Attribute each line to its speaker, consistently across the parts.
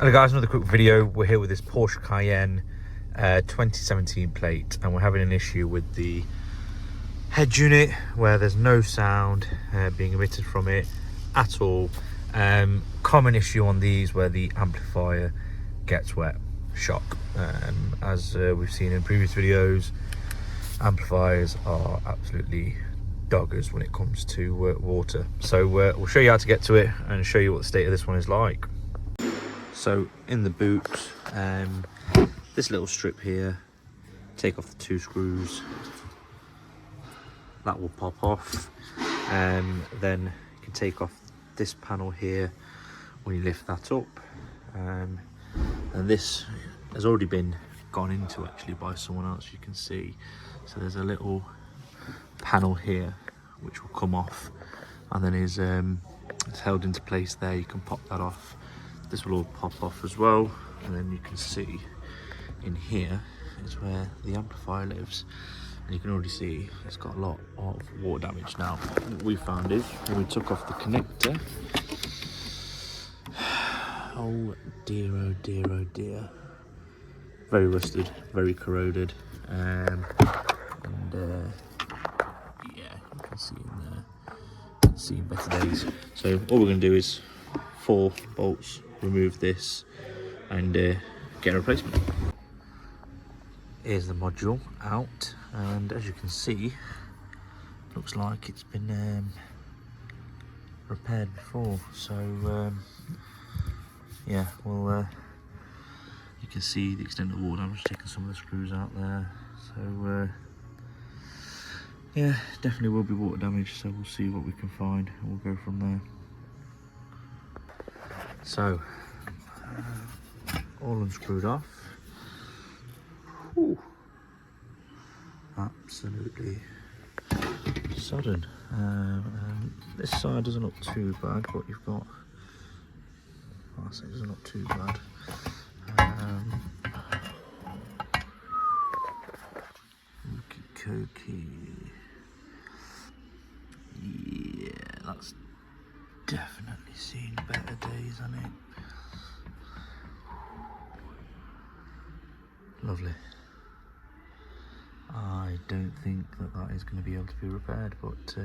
Speaker 1: Hello guys, another quick video. We're here with this Porsche Cayenne 2017 plate, and we're having an issue with the head unit where there's no sound being emitted from it at all. Common issue on these where the amplifier gets wet. Shock. As we've seen in previous videos, amplifiers are absolutely doggers when it comes to water. So we'll show you how to get to it and show you what the state of this one is like. So in the boot, this little strip here, take off the two screws, that will pop off. Then you can take off this panel here when you lift that up. And this has already been gone into actually by someone else, you can see. So there's a little panel here which will come off, and then it's held into place there. You can pop that off. This will all pop off as well, and then you can see in here is where the amplifier lives, and you can already see it's got a lot of water damage. Now what we found is when we took off the connector, oh dear, oh dear, oh dear, very rusted, very corroded, and yeah, you can see in there, you can see in better days. So all we're going to do is 4 bolts, remove this, and get a replacement. Here's the module out, and as you can see, looks like it's been repaired before. So yeah, well, you can see the extent of water damage, taking some of the screws out there. So yeah, definitely will be water damage, so we'll see what we can find and we'll go from there. So all unscrewed off. Whew. Absolutely sodden. This side doesn't look too bad, but you've got, I say it doesn't look too bad. Cookie. Yeah, that's definitely seen better days, hasn't it? Lovely. I don't think that is going to be able to be repaired, but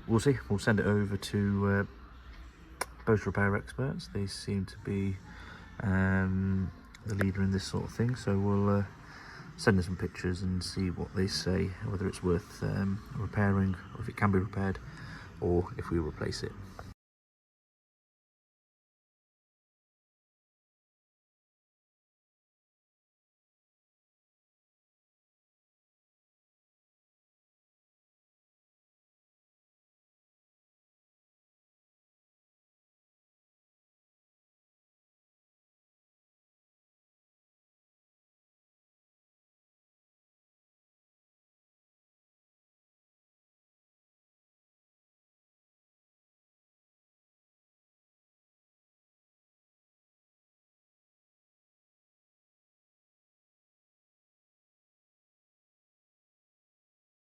Speaker 1: we'll see. We'll send it over to Bose Repair Experts. They seem to be the leader in this sort of thing, so we'll send them some pictures and see what they say, whether it's worth repairing, or if it can be repaired, or if we replace it.